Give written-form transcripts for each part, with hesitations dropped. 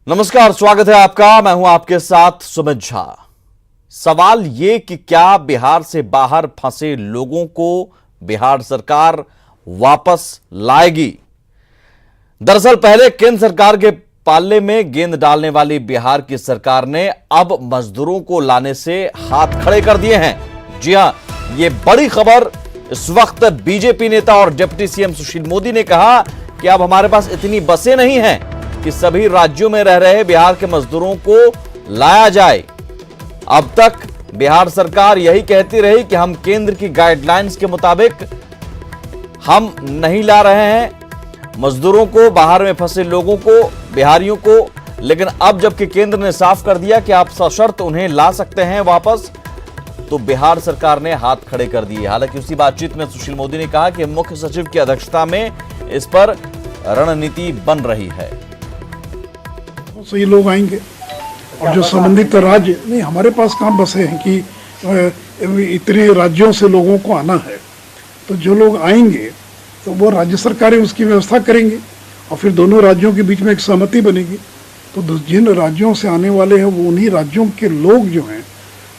नमस्कार, स्वागत है आपका। मैं हूं आपके साथ सुमित झा। सवाल ये कि क्या बिहार से बाहर फंसे लोगों को बिहार सरकार वापस लाएगी? दरअसल पहले केंद्र सरकार के पाले में गेंद डालने वाली बिहार की सरकार ने अब मजदूरों को लाने से हाथ खड़े कर दिए हैं। जी हां, ये बड़ी खबर। इस वक्त बीजेपी नेता और डिप्टी सीएम सुशील मोदी ने कहा कि अब हमारे पास इतनी बसें नहीं हैं कि सभी राज्यों में रह रहे बिहार के मजदूरों को लाया जाए। अब तक बिहार सरकार यही कहती रही कि हम केंद्र की गाइडलाइंस के मुताबिक हम नहीं ला रहे हैं मजदूरों को, बाहर में फंसे लोगों को, बिहारियों को। लेकिन अब जबकि केंद्र ने साफ कर दिया कि आप सशर्त उन्हें ला सकते हैं वापस, तो बिहार सरकार ने हाथ खड़े कर दिए। हालांकि उसी बातचीत में सुशील मोदी ने कहा कि मुख्य सचिव की अध्यक्षता में इस पर रणनीति बन रही है। तो ये लोग आएंगे और जो संबंधित राज्य नहीं, हमारे पास कहाँ बसे हैं कि इतने राज्यों से लोगों को आना है। तो जो लोग आएंगे तो वो राज्य सरकारें उसकी व्यवस्था करेंगे और फिर दोनों राज्यों के बीच में एक सहमति बनेगी। तो जिन राज्यों से आने वाले हैं वो उन्हीं राज्यों के लोग जो हैं,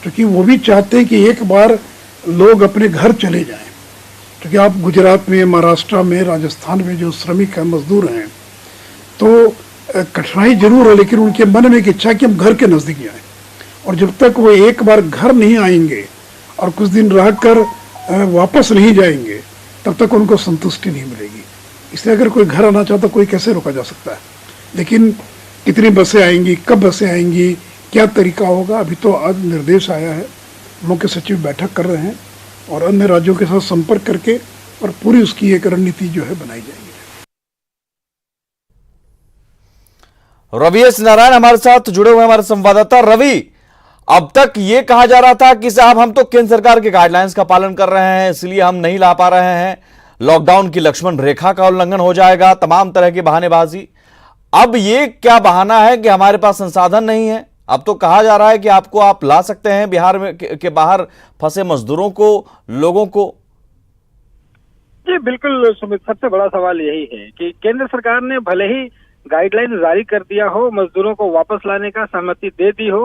क्योंकि वो भी चाहते हैं कि एक बार लोग अपने घर चले जाएं। क्योंकि आप गुजरात में, महाराष्ट्र में, राजस्थान में जो श्रमिक हैं, मजदूर हैं, तो कठिनाई जरूर है, लेकिन उनके मन में एक इच्छा कि हम घर के नजदीक जाएं। और जब तक वो एक बार घर नहीं आएंगे और कुछ दिन रहकर वापस नहीं जाएंगे, तब तक उनको संतुष्टि नहीं मिलेगी। इसलिए अगर कोई घर आना चाहता, कोई कैसे रोका जा सकता है। लेकिन कितनी बसें आएंगी, कब बसें आएंगी, क्या तरीका होगा, अभी तो आज निर्देश आया है। मुख्य सचिव बैठक कर रहे हैं और अन्य राज्यों के साथ संपर्क करके और पूरी उसकी एक रणनीति जो है बनाई जाएगी। रवि एस नारायण हमारे साथ जुड़े हुए हमारे संवाददाता। रवि, अब तक यह कहा जा रहा था कि साहब हम तो केंद्र सरकार के गाइडलाइंस का पालन कर रहे हैं, इसलिए हम नहीं ला पा रहे हैं, लॉकडाउन की लक्ष्मण रेखा का उल्लंघन हो जाएगा, तमाम तरह की बहानेबाजी। अब ये क्या बहाना है कि हमारे पास संसाधन नहीं है? अब तो कहा जा रहा है कि आप ला सकते हैं बिहार में के बाहर फंसे मजदूरों को, लोगों को। जी बिल्कुल सुमित, सबसे बड़ा सवाल यही है कि केंद्र सरकार ने भले ही गाइडलाइन जारी कर दिया हो, मजदूरों को वापस लाने का सहमति दे दी हो,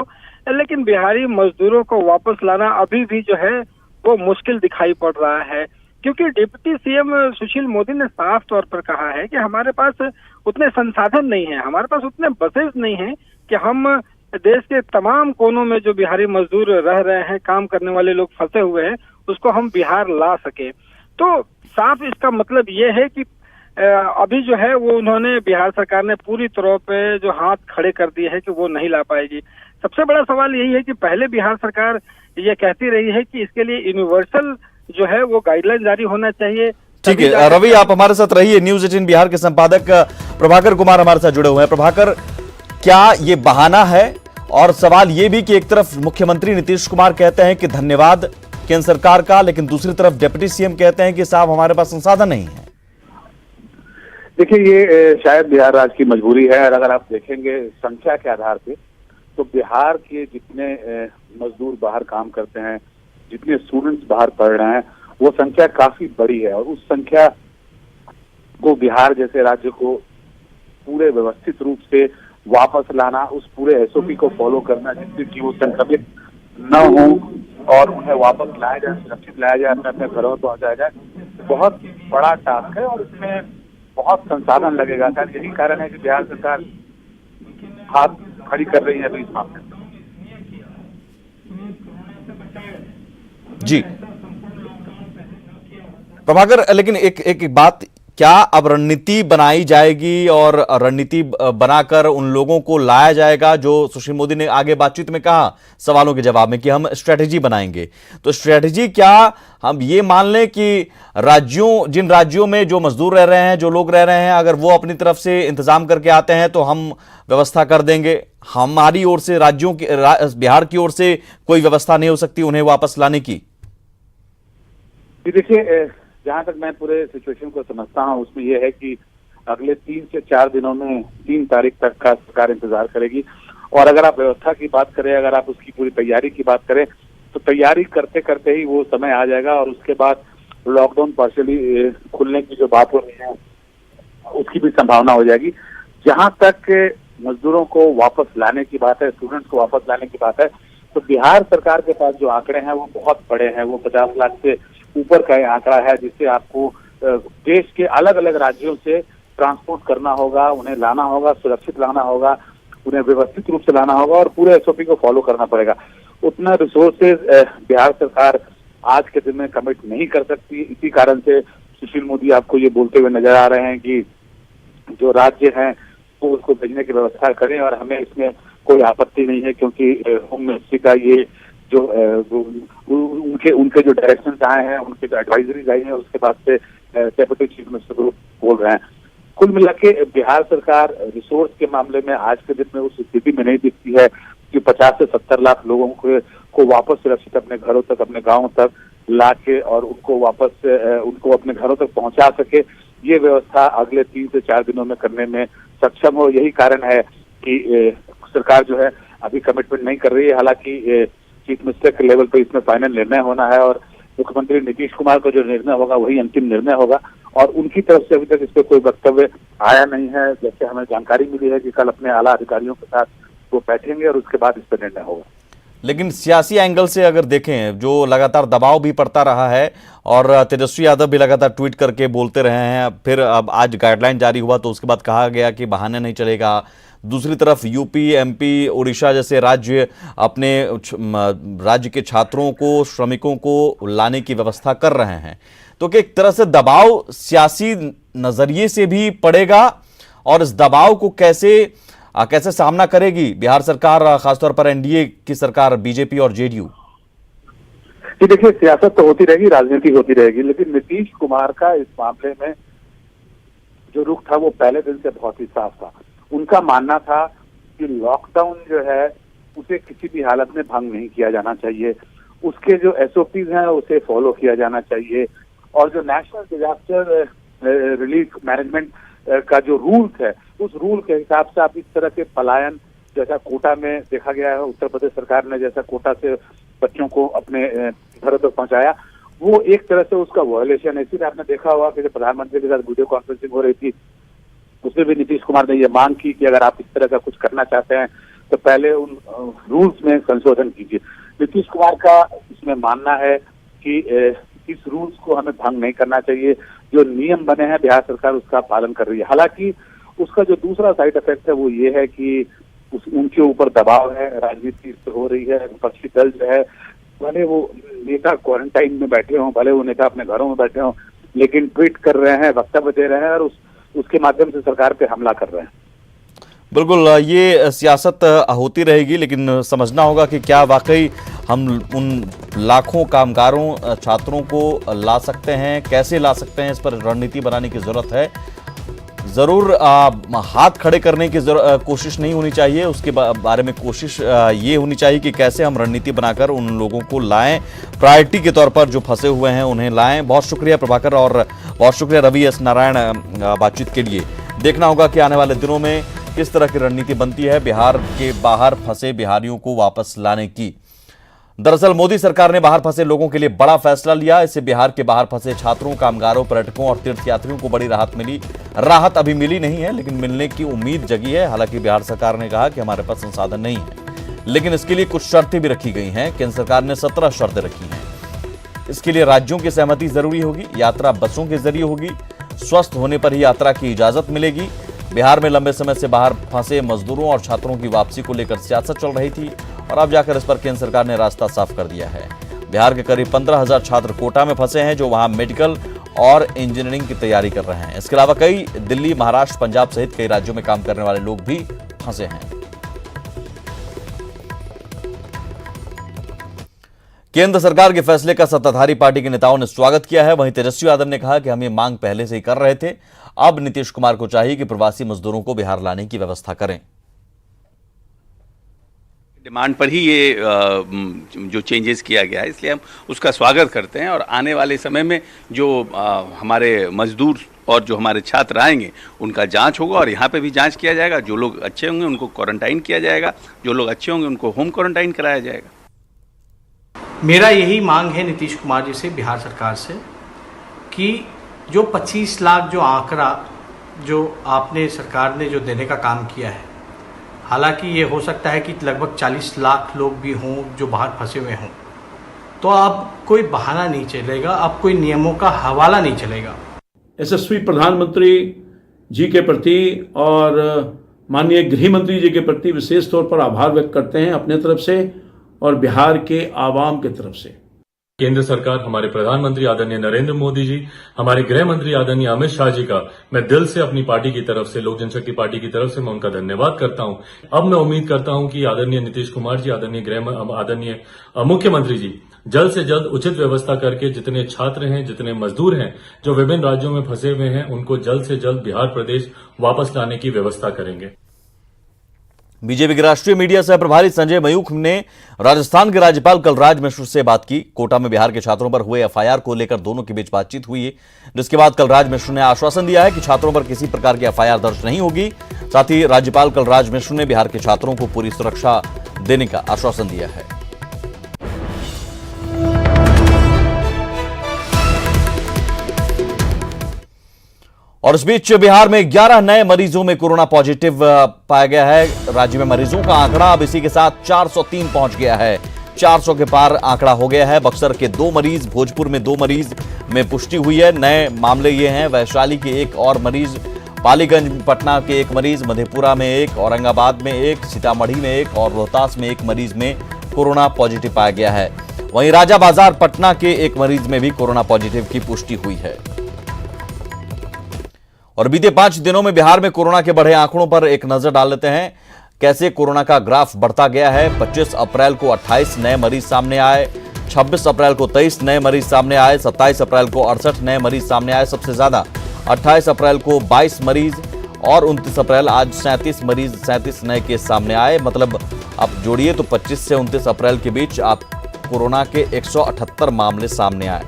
लेकिन बिहारी मजदूरों को वापस लाना अभी भी जो है वो मुश्किल दिखाई पड़ रहा है। क्योंकि डिप्टी सीएम सुशील मोदी ने साफ तौर पर कहा है कि हमारे पास उतने संसाधन नहीं है, हमारे पास उतने बसेस नहीं है कि हम देश के तमाम कोनों में जो बिहारी मजदूर रह रहे हैं, काम करने वाले लोग फंसे हुए हैं, उसको हम बिहार ला सके। तो साफ इसका मतलब ये है कि अभी जो है वो उन्होंने, बिहार सरकार ने पूरी तरह पे जो हाथ खड़े कर दिए हैं कि वो नहीं ला पाएगी। सबसे बड़ा सवाल यही है कि पहले बिहार सरकार ये कहती रही है कि इसके लिए यूनिवर्सल जो है वो गाइडलाइन जारी होना चाहिए। ठीक है रवि, आप हमारे साथ रहिए। न्यूज 18 बिहार के संपादक प्रभाकर कुमार हमारे साथ जुड़े हुए हैं। प्रभाकर, क्या ये बहाना है? और सवाल ये भी कि एक तरफ मुख्यमंत्री नीतीश कुमार कहते हैं कि धन्यवाद केंद्र सरकार का, लेकिन दूसरी तरफ डिप्टी सीएम कहते हैं कि साहब हमारे पास संसाधन नहीं है। देखिए, ये शायद बिहार राज्य की मजबूरी है। और अगर आप देखेंगे संख्या के आधार पे, तो बिहार के जितने मजदूर बाहर काम करते हैं, जितने स्टूडेंट्स बाहर पढ़ रहे हैं, वो संख्या काफी बड़ी है। और उस संख्या को बिहार जैसे राज्य को पूरे व्यवस्थित रूप से वापस लाना, उस पूरे एसओपी को फॉलो करना, जिससे कि वो संक्रमित न हो और उन्हें वापस लाया जाए, सुरक्षित लाया जाए, अपने घरों पर पहुंचाया जाए, बहुत बड़ा टास्क है और इसमें बहुत संसाधन लगेगा। यही कारण है कि बिहार सरकार हाथ खड़ी कर रही है अभी इस मामले में। जी प्रभाकर, लेकिन एक बात, क्या अब रणनीति बनाई जाएगी और रणनीति बनाकर उन लोगों को लाया जाएगा जो सुशील मोदी ने आगे बातचीत में कहा सवालों के जवाब में कि हम स्ट्रेटेजी बनाएंगे? तो स्ट्रेटेजी क्या हम ये मान लें कि जिन राज्यों में जो मजदूर रह रहे हैं, जो लोग रह रहे हैं, अगर वो अपनी तरफ से इंतजाम करके आते हैं तो हम व्यवस्था कर देंगे, हमारी ओर से बिहार की ओर से कोई व्यवस्था नहीं हो सकती उन्हें वापस लाने की? देखिए, जहां तक मैं पूरे सिचुएशन को समझता हूं, उसमें यह है कि अगले 3 से 4 दिनों में 3 तारीख तक का सरकार इंतजार करेगी। और अगर आप व्यवस्था की बात करें, अगर आप उसकी पूरी तैयारी की बात करें, तो तैयारी करते करते ही वो समय आ जाएगा और उसके बाद लॉकडाउन पार्शियली खुलने की जो बात हो रही है उसकी भी संभावना हो जाएगी। जहां तक मजदूरों को वापस लाने की बात है, स्टूडेंट्स को वापस लाने की बात है, तो बिहार सरकार के पास जो आंकड़े हैं वो बहुत बड़े हैं। वो 50 लाख से ऊपर का आंकड़ा है, जिससे आपको देश के अलग अलग राज्यों से ट्रांसपोर्ट करना होगा, उन्हें लाना होगा, सुरक्षित लाना होगा, उन्हें व्यवस्थित रूप से लाना होगा और पूरे एसओपी को फॉलो करना पड़ेगा। उतना रिसोर्सेज बिहार सरकार आज के दिन में कमिट नहीं कर सकती। इसी कारण से सुशील मोदी आपको ये बोलते हुए नजर आ रहे हैं कि जो राज्य हैं वो उसको भेजने की व्यवस्था करें और हमें इसमें कोई आपत्ति नहीं है, क्योंकि होम मिनिस्ट्री का ये जो उनके जो डायरेक्शन आए हैं, उनके जो एडवाइजरीज आई है, उसके बाद से डेप्यूटी चीफ मिनिस्टर बोल रहे हैं। कुल मिला के बिहार सरकार रिसोर्स के मामले में आज के दिन में उस स्थिति में नहीं दिखती है कि 50 से 70 लाख लोगों को वापस सुरक्षित अपने घरों तक, अपने गांवों तक लाके और उनको वापस उनको अपने घरों तक पहुंचा सके। ये व्यवस्था अगले 3 से 4 दिनों में करने में सक्षम हो। यही कारण है कि सरकार जो है अभी कमिटमेंट नहीं कर रही है। हालांकि चीफ मिनिस्टर के लेवल पर इसमें फाइनल निर्णय होना है और मुख्यमंत्री नीतीश कुमार का जो निर्णय होगा वही अंतिम निर्णय होगा और उनकी तरफ से अभी तक इस पर कोई वक्तव्य आया नहीं है। जैसे हमें जानकारी मिली है कि कल अपने आला अधिकारियों के साथ वो बैठेंगे और उसके बाद इस पर निर्णय होगा। लेकिन सियासी एंगल से अगर देखें, जो लगातार दबाव भी पड़ता रहा है और तेजस्वी यादव भी लगातार ट्वीट करके बोलते रहे हैं, फिर अब आज गाइडलाइन जारी हुआ तो उसके बाद कहा गया कि बहाने नहीं चलेगा। दूसरी तरफ यूपी, एमपी, उड़ीसा जैसे राज्य अपने राज्य के छात्रों को, श्रमिकों को लाने की व्यवस्था कर रहे हैं, तो कि एक तरह से दबाव सियासी नजरिए से भी पड़ेगा और इस दबाव को कैसे सामना करेगी बिहार सरकार, खासतौर पर एनडीए की सरकार, बीजेपी और जेडीयू? जी देखिए, सियासत तो होती रहेगी, राजनीति होती रहेगी, लेकिन नीतीश कुमार का इस मामले में जो रुख था वो पहले दिन से बहुत ही साफ था। उनका मानना था कि लॉकडाउन जो है उसे किसी भी हालत में भंग नहीं किया जाना चाहिए, उसके जो एसओपीज हैं उसे फॉलो किया जाना चाहिए और जो नेशनल डिजास्टर रिलीफ मैनेजमेंट का जो रूल्स है उस रूल के हिसाब से आप इस तरह के पलायन जैसा कोटा में देखा गया है, उत्तर प्रदेश सरकार ने जैसा कोटा से बच्चों को अपने घरों तक पहुंचाया, वो एक तरह से उसका वायलेशन है। इसीलिए आपने देखा होगा कि जब प्रधानमंत्री के साथ वीडियो कॉन्फ्रेंसिंग हो रही थी उसमें भी नीतीश कुमार ने ये मांग की कि अगर आप इस तरह का कुछ करना चाहते हैं तो पहले उन रूल्स में संशोधन कीजिए। नीतीश कुमार का इसमें मानना है कि इस रूल्स को हमें भंग नहीं करना चाहिए, जो नियम बने हैं बिहार सरकार उसका पालन कर रही है। हालांकि उसका जो दूसरा साइड इफेक्ट है वो ये है कि उनके ऊपर दबाव है, राजनीति हो रही है, विपक्षी दल जो है भले वो नेता क्वारंटाइन में बैठे हों, भले वो नेता अपने घरों में बैठे हों, लेकिन ट्वीट कर रहे हैं, वक्तव्य दे रहे हैं और उसके माध्यम से सरकार पे हमला कर रहे हैं। बिल्कुल, ये सियासत होती रहेगी, लेकिन समझना होगा कि क्या वाकई हम उन लाखों कामगारों, छात्रों को ला सकते हैं, कैसे ला सकते हैं, इस पर रणनीति बनाने की जरूरत है। जरूर हाथ खड़े करने की कोशिश नहीं होनी चाहिए, उसके बारे में कोशिश ये होनी चाहिए कि कैसे हम रणनीति बनाकर उन लोगों को लाएं, प्रायोरिटी के तौर पर जो फंसे हुए हैं उन्हें लाएं। बहुत शुक्रिया प्रभाकर और बहुत शुक्रिया रवि एस नारायण बातचीत के लिए। देखना होगा कि आने वाले दिनों में किस तरह की रणनीति बनती है बिहार के बाहर फंसे बिहारियों को वापस लाने की। दरअसल मोदी सरकार ने बाहर फंसे लोगों के लिए बड़ा फैसला लिया। इससे बिहार के बाहर फंसे छात्रों, कामगारों, पर्यटकों और तीर्थयात्रियों को बड़ी राहत मिली। राहत अभी मिली नहीं है, लेकिन मिलने की उम्मीद जगी है। हालांकि बिहार सरकार ने कहा कि हमारे पास संसाधन नहीं है, लेकिन इसके लिए कुछ शर्तें भी रखी गई हैं। केंद्र सरकार ने 17 शर्तें रखी हैं। इसके लिए राज्यों की सहमति जरूरी होगी, यात्रा बसों के जरिए होगी, स्वस्थ होने पर ही यात्रा की इजाजत मिलेगी। बिहार में लंबे समय से बाहर फंसे मजदूरों और छात्रों की वापसी को लेकर सियासत चल रही थी और अब जाकर इस पर केंद्र सरकार ने रास्ता साफ कर दिया है। बिहार के करीब 15,000 छात्र कोटा में फंसे हैं, जो वहां मेडिकल और इंजीनियरिंग की तैयारी कर रहे हैं। इसके अलावा कई दिल्ली, महाराष्ट्र, पंजाब सहित कई राज्यों में काम करने वाले लोग भी फंसे हैं। केंद्र सरकार के फैसले का सत्ताधारी पार्टी के नेताओं ने स्वागत किया है। वहीं तेजस्वी यादव ने कहा कि हम ये मांग पहले से ही कर रहे थे, अब नीतीश कुमार को चाहिए कि प्रवासी मजदूरों को बिहार लाने की व्यवस्था करें। डिमांड पर ही ये जो चेंजेस किया गया है, इसलिए हम उसका स्वागत करते हैं और आने वाले समय में जो हमारे मजदूर और जो हमारे छात्र आएंगे उनका जांच होगा और यहाँ पे भी जांच किया जाएगा। जो लोग अच्छे होंगे उनको क्वारंटाइन किया जाएगा, जो लोग अच्छे होंगे उनको होम क्वारंटाइन कराया जाएगा। मेरा यही मांग है नीतीश कुमार जी से, बिहार सरकार से, कि जो 25 लाख जो आंकड़ा जो आपने सरकार ने जो देने का काम किया है, हालांकि ये हो सकता है कि लगभग 40 लाख लोग भी हों जो बाहर फंसे हुए हों, तो अब कोई बहाना नहीं चलेगा, अब कोई नियमों का हवाला नहीं चलेगा। यशस्वी प्रधानमंत्री जी के प्रति और माननीय गृह मंत्री जी के प्रति विशेष तौर पर आभार व्यक्त करते हैं अपने तरफ से और बिहार के आवाम की तरफ से। केंद्र सरकार, हमारे प्रधानमंत्री आदरणीय नरेंद्र मोदी जी, हमारे गृह मंत्री आदरणीय अमित शाह जी का मैं दिल से अपनी पार्टी की तरफ से, लोक जनशक्ति पार्टी की तरफ से मैं उनका धन्यवाद करता हूं। अब मैं उम्मीद करता हूं कि आदरणीय नीतीश कुमार जी, आदरणीय मुख्यमंत्री जी जल्द से जल्द उचित व्यवस्था करके जितने छात्र हैं, जितने मजदूर हैं जो विभिन्न राज्यों में फंसे हुए हैं, उनको जल्द से जल्द बिहार प्रदेश वापस लाने की व्यवस्था करेंगे। बीजेपी के राष्ट्रीय मीडिया सह प्रभारी संजय मयूख ने राजस्थान के राज्यपाल कलराज मिश्र से बात की। कोटा में बिहार के छात्रों पर हुए एफआईआर को लेकर दोनों के बीच बातचीत हुई है, जिसके बाद कलराज मिश्र ने आश्वासन दिया है कि छात्रों पर किसी प्रकार की एफआईआर दर्ज नहीं होगी। साथ ही राज्यपाल कलराज मिश्र ने बिहार के छात्रों को पूरी सुरक्षा देने का आश्वासन दिया है। और इस बीच बिहार में 11 नए मरीजों में कोरोना पॉजिटिव पाया गया है। राज्य में मरीजों का आंकड़ा अब इसी के साथ 403 पहुंच गया है। 400 के पार आंकड़ा हो गया है। बक्सर के 2 मरीज, भोजपुर में 2 मरीज में पुष्टि हुई है। नए मामले ये हैं, वैशाली के 1 और मरीज, पालीगंज पटना के 1 मरीज, मधेपुरा में 1, औरंगाबाद में 1, सीतामढ़ी में 1 और रोहतास में 1 मरीज में कोरोना पॉजिटिव पाया गया है। वहीं राजा बाजार पटना के 1 मरीज में भी कोरोना पॉजिटिव की पुष्टि हुई है। और बीते 5 दिनों में बिहार में कोरोना के बढ़े आंकड़ों पर एक नजर डाल लेते हैं, कैसे कोरोना का ग्राफ बढ़ता गया है। 25 अप्रैल को 28 नए मरीज सामने आए, 26 अप्रैल को 23 नए मरीज सामने आए, 27 अप्रैल को 68 नए मरीज सामने आए। सबसे ज्यादा 28 अप्रैल को 22 मरीज और 29 अप्रैल आज 37 नए केस सामने आए। मतलब आप जोड़िए तो 25 से 29 अप्रैल के बीच आप कोरोना के 178 मामले सामने आए।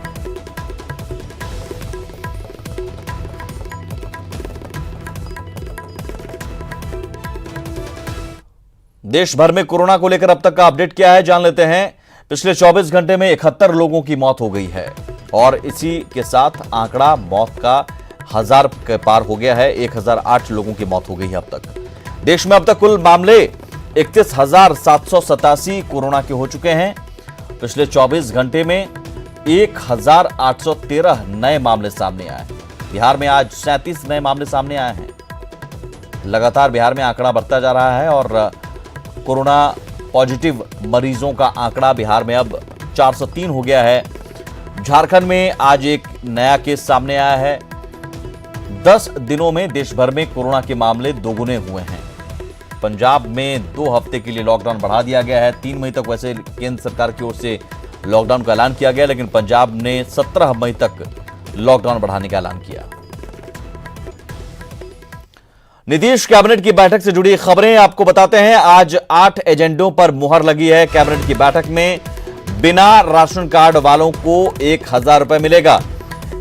देश भर में कोरोना को लेकर अब तक का अपडेट क्या है, जान लेते हैं। पिछले 24 घंटे में 71 लोगों की मौत हो गई है और इसी के साथ आंकड़ा मौत का 1000 के पार हो गया है। 1008 लोगों की मौत हो गई है अब तक। देश में अब तक कुल मामले 31,787 कोरोना के हो चुके हैं। पिछले 24 घंटे में 1,813 नए मामले सामने आए। बिहार में आज 37 नए मामले सामने आए हैं। लगातार बिहार में आंकड़ा बढ़ता जा रहा है और कोरोना पॉजिटिव मरीजों का आंकड़ा बिहार में अब 403 हो गया है। झारखंड में आज एक नया केस सामने आया है। 10 दिनों में देश भर में कोरोना के मामले दोगुने हुए हैं। पंजाब में 2 हफ्ते के लिए लॉकडाउन बढ़ा दिया गया है। 3 मई तक वैसे केंद्र सरकार की ओर से लॉकडाउन का ऐलान किया गया, लेकिन पंजाब ने 17 मई तक लॉकडाउन बढ़ाने का ऐलान किया। नीतीश कैबिनेट की बैठक से जुड़ी खबरें आपको बताते हैं। आज 8 एजेंडों पर मुहर लगी है। कैबिनेट की बैठक में बिना राशन कार्ड वालों को 1,000 रुपए मिलेगा।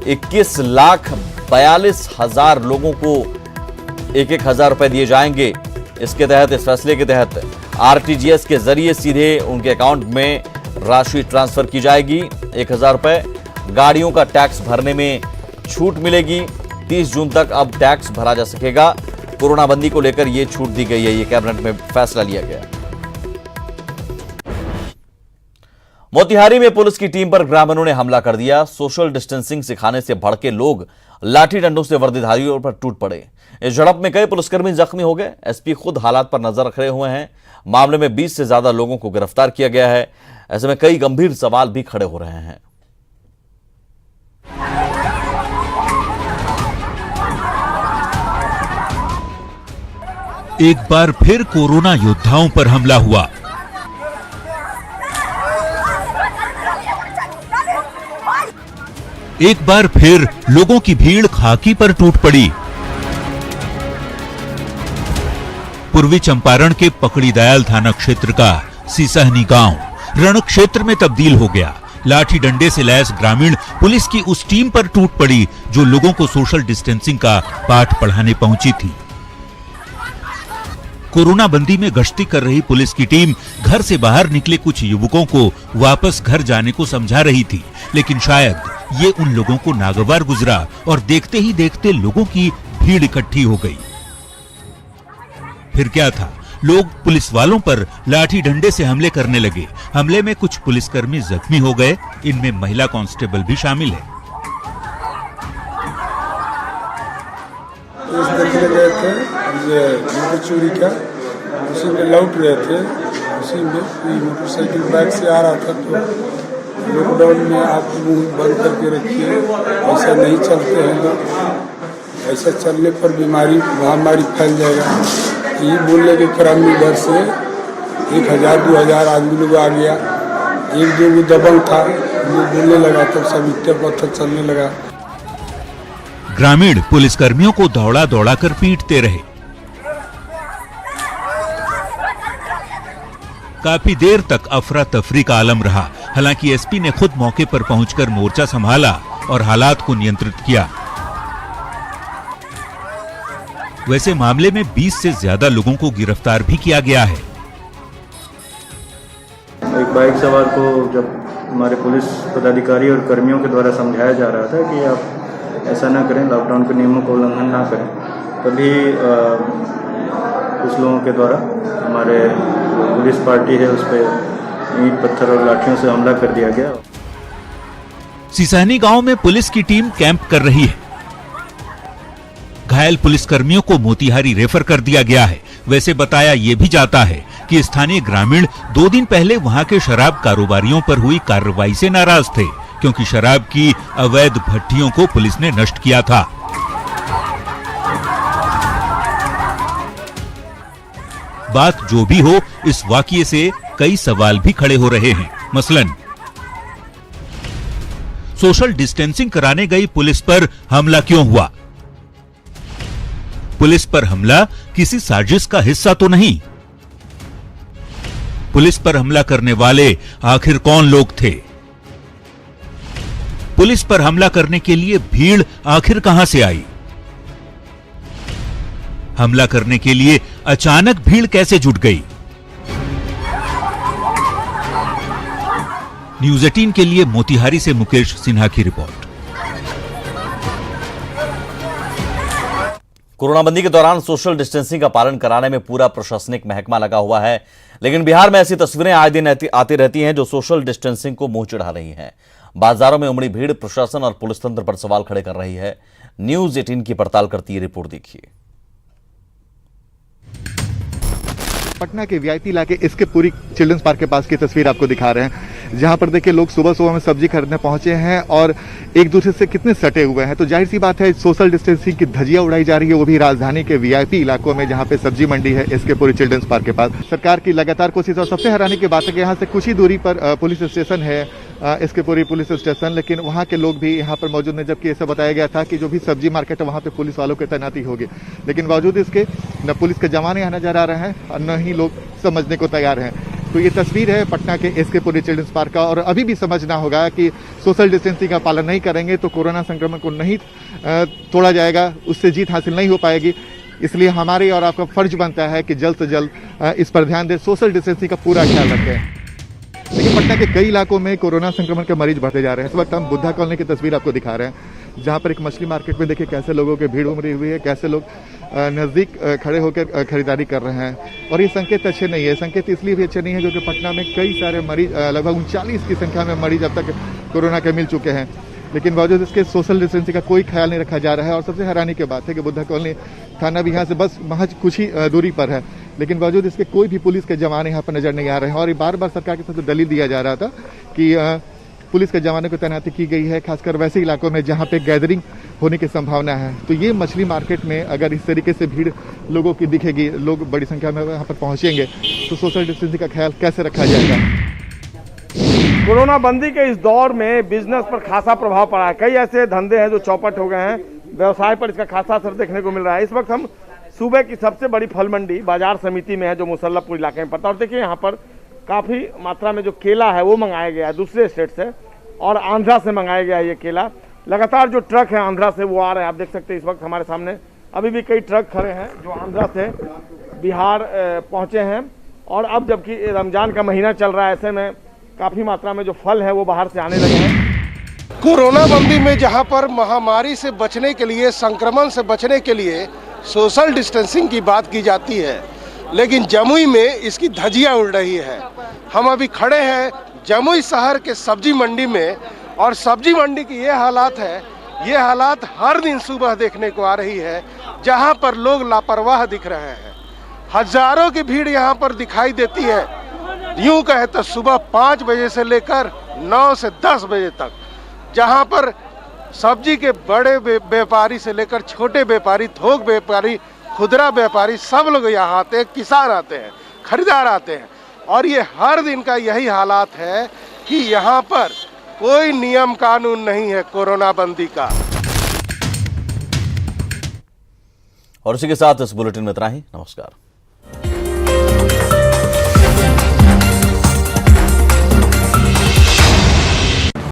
21,42,000 लोगों को 1,000 रुपए दिए जाएंगे। इसके तहत, इस फैसले के तहत आरटीजीएस के जरिए सीधे उनके अकाउंट में राशि ट्रांसफर की जाएगी। 1,000 रुपए। गाड़ियों का टैक्स भरने में छूट मिलेगी। 30 जून तक अब टैक्स भरा जा सकेगा। कोरोना बंदी को लेकर यह छूट दी गई है। यह कैबिनेट में फैसला लिया गया। मोतिहारी में पुलिस की टीम पर ग्रामीणों ने हमला कर दिया। सोशल डिस्टेंसिंग सिखाने से भड़के लोग लाठी डंडों से वर्दीधारियों पर टूट पड़े। इस झड़प में कई पुलिसकर्मी जख्मी हो गए। एसपी खुद हालात पर नजर रखे हुए हैं। मामले में 20 से ज्यादा लोगों को गिरफ्तार किया गया है। ऐसे में कई गंभीर सवाल भी खड़े हो रहे हैं। एक बार फिर कोरोना योद्धाओं पर हमला हुआ। एक बार फिर लोगों की भीड़ खाकी पर टूट पड़ी। पूर्वी चंपारण के पकड़ी दयाल थाना क्षेत्र का सीसहनी गांव रण क्षेत्र में तब्दील हो गया। लाठी डंडे से लैस ग्रामीण पुलिस की उस टीम पर टूट पड़ी जो लोगों को सोशल डिस्टेंसिंग का पाठ पढ़ाने पहुंची थी। कोरोना बंदी में गश्ती कर रही पुलिस की टीम घर से बाहर निकले कुछ युवकों को वापस घर जाने को समझा रही थी, लेकिन शायद ये उन लोगों को नागवार गुजरा और देखते ही देखते लोगों की भीड़ इकट्ठी हो गई। फिर क्या था, लोग पुलिस वालों पर लाठी डंडे से हमले करने लगे। हमले में कुछ पुलिसकर्मी जख्मी हो गए, इनमें महिला कांस्टेबल भी शामिल है। देखने गए थे ये मोटर चोरी का, उसी में लौट रहे थे, उसी में कोई मोटरसाइकिल बाइक से आ रहा था तो लॉकडाउन में आप मुंह बंद करके रखिए, ऐसा नहीं चलते हैं लोग, ऐसा चलने पर बीमारी महामारी फैल जाएगा। ये बोलने के क्रम में इधर से 1000-2000 आदमी लोग आ गया, एक दो दबंग था, वो बोलने लगा तब सब इट्टे पत्थर चलने लगा। ग्रामीण पुलिसकर्मियों को दौड़ा दौड़ा कर पीटते रहे। काफी देर तक अफरा तफरी का आलम रहा। हालांकि एसपी ने खुद मौके पर पहुंचकर मोर्चा संभाला और हालात को नियंत्रित किया। वैसे मामले में 20 से ज्यादा लोगों को गिरफ्तार भी किया गया है। एक बाइक सवार को जब हमारे पुलिस पदाधिकारी और कर्मियों के द्वारा समझाया जा रहा था कि आप ऐसा ना करें, लॉकडाउन के नियमों का उल्लंघन ना करें, तभी कुछ लोगों के द्वारा हमारे पुलिस पार्टी है उस पर ईंट पत्थर और लाठियों से हमला कर दिया गया। सिसहनी गांव में पुलिस की टीम कैंप कर रही है। घायल पुलिसकर्मियों को मोतिहारी रेफर कर दिया गया है। वैसे बताया ये भी जाता है कि स्थानीय ग्रामीण 2 दिन पहले वहां के शराब कारोबारियों पर हुई कार्रवाई से नाराज थे, क्योंकि शराब की अवैध भट्टियों को पुलिस ने नष्ट किया था। बात जो भी हो, इस वाकये से कई सवाल भी खड़े हो रहे हैं। मसलन सोशल डिस्टेंसिंग कराने गई पुलिस पर हमला क्यों हुआ? पुलिस पर हमला किसी साजिश का हिस्सा तो नहीं। पुलिस पर हमला करने वाले आखिर कौन लोग थे? पुलिस पर हमला करने के लिए भीड़ आखिर कहां से आई? हमला करने के लिए अचानक भीड़ कैसे जुट गई? न्यूज़ 18 के लिए मोतिहारी से मुकेश सिन्हा की रिपोर्ट। कोरोना बंदी के दौरान सोशल डिस्टेंसिंग का पालन कराने में पूरा प्रशासनिक महकमा लगा हुआ है, लेकिन बिहार में ऐसी तस्वीरें आए दिन आती रहती हैं जो सोशल डिस्टेंसिंग को मुंह चिढ़ा रही हैं। बाजारों में उमड़ी भीड़ प्रशासन और पुलिस तंत्र पर सवाल खड़े कर रही है। न्यूज़ 18 की पड़ताल करती है रिपोर्ट देखिए। पटना के वीआईपी इलाके इसके पूरी चिल्ड्रंस पार्क के पास की तस्वीर आपको दिखा रहे हैं, जहां पर देखिए लोग सुबह सुबह में सब्जी खरीदने पहुंचे हैं और एक दूसरे से कितने सटे हुए हैं। तो जाहिर सी बात है सोशल डिस्टेंसिंग की धज्जियां उड़ाई जा रही है, वो भी राजधानी के वीआईपी इलाकों में, जहां पे सब्जी मंडी है इसके पूरी चिल्ड्रंस पार्क के पास। सरकार की लगातार कोशिश, और सबसे हैरानी की बात है कि यहाँ से कुछ ही दूरी पर पुलिस स्टेशन है, इसके पूरी पुलिस स्टेशन, लेकिन वहाँ के लोग भी यहाँ पर मौजूद नहीं, जबकि ऐसा बताया गया था कि जो भी सब्जी मार्केट है वहाँ पे पुलिस वालों की तैनाती होगी। लेकिन बावजूद इसके न पुलिस के जवान यहाँ नजर आ रहे हैं और न ही लोग समझने को तैयार हैं। तो ये तस्वीर है पटना के एसके पुरी चिल्ड्रंस पार्क का, और अभी भी समझना होगा कि सोशल डिस्टेंसिंग का पालन नहीं करेंगे तो कोरोना संक्रमण को नहीं तोड़ा जाएगा, उससे जीत हासिल नहीं हो पाएगी। इसलिए हमारे और आपका फर्ज बनता है कि जल्द से जल्द इस पर ध्यान दें, सोशल डिस्टेंसिंग का पूरा ख्याल रखें। लेकिन पटना के कई इलाकों में कोरोना संक्रमण के मरीज बढ़ते जा रहे हैं। इस वक्त हम बुद्धा कॉलोनी की तस्वीर आपको दिखा रहे हैं, जहां पर एक मछली मार्केट में देखिए कैसे लोगों की भीड़ उमड़ी हुई है, कैसे लोग नज़दीक खड़े होकर खरीदारी कर रहे हैं। और ये संकेत अच्छे नहीं है। संकेत इसलिए भी अच्छे नहीं है क्योंकि पटना में कई सारे मरीज, लगभग 39 की संख्या में मरीज अब तक कोरोना के मिल चुके हैं, लेकिन बावजूद इसके सोशल डिस्टेंसिंग का कोई ख्याल नहीं रखा जा रहा है। और सबसे हैरानी की बात है कि बुद्धा कॉलोनी थाना भी यहाँ से बस महज कुछ ही दूरी पर है, लेकिन बावजूद इसके कोई भी पुलिस के जवान यहाँ पर नजर नहीं आ रहे हैं। और ये बार बार सरकार की तरफ से दलील दिया जा रहा था कि पुलिस के जवानों को तैनाती की गई है, खासकर वैसे इलाकों में जहाँ पे गैदरिंग होने की संभावना है। तो ये मछली मार्केट में अगर इस तरीके से भीड़ लोगों की दिखेगी, लोग बड़ी संख्या में यहाँ पर पहुंचेंगे, तो सोशल डिस्टेंसिंग का ख्याल कैसे रखा जाएगा? कोरोना बंदी के इस दौर में बिजनेस पर खासा प्रभाव पड़ा है। कई ऐसे धंधे हैं जो चौपट हो गए हैं, व्यवसाय पर इसका खासा असर देखने को मिल रहा है। इस वक्त हम सूबे की सबसे बड़ी फल मंडी बाजार समिति में है, जो मुसल्लमपुर इलाके में पड़ता है। और देखिए यहाँ पर काफ़ी मात्रा में जो केला है वो मंगाया गया है दूसरे स्टेट से, और आंध्रा से मंगाया गया है ये केला। लगातार जो ट्रक है आंध्रा से वो आ रहे हैं, आप देख सकते हैं इस वक्त हमारे सामने अभी भी कई ट्रक खड़े हैं जो आंध्रा से बिहार पहुँचे हैं। और अब जबकि रमजान का महीना चल रहा है, ऐसे में काफ़ी मात्रा में जो फल है वो बाहर से आने लगे हैं। कोरोना बंदी में जहां पर महामारी से बचने के लिए, संक्रमण से बचने के लिए सोशल डिस्टेंसिंग की बात की जाती है, लेकिन जमुई में इसकी धज्जियां उड़ रही है। हम अभी खड़े हैं जमुई शहर के सब्जी मंडी में और सब्जी मंडी की ये हालात है, ये हालात हर दिन सुबह देखने को आ रही है, जहां पर लोग लापरवाह दिख रहे हैं। हजारों की भीड़ यहां पर दिखाई देती है। यूं कहे तो सुबह 5 बजे से लेकर 9 से 10 बजे तक, जहां पर सब्जी के बड़े व्यापारी से लेकर छोटे व्यापारी, थोक व्यापारी, खुदरा व्यापारी, सब लोग यहाँ आते हैं, किसान आते हैं, खरीदार आते हैं। और ये हर दिन का यही हालात है कि यहाँ पर कोई नियम कानून नहीं है कोरोना बंदी का। और इसी के साथ इस बुलेटिन में इतना ही। नमस्कार।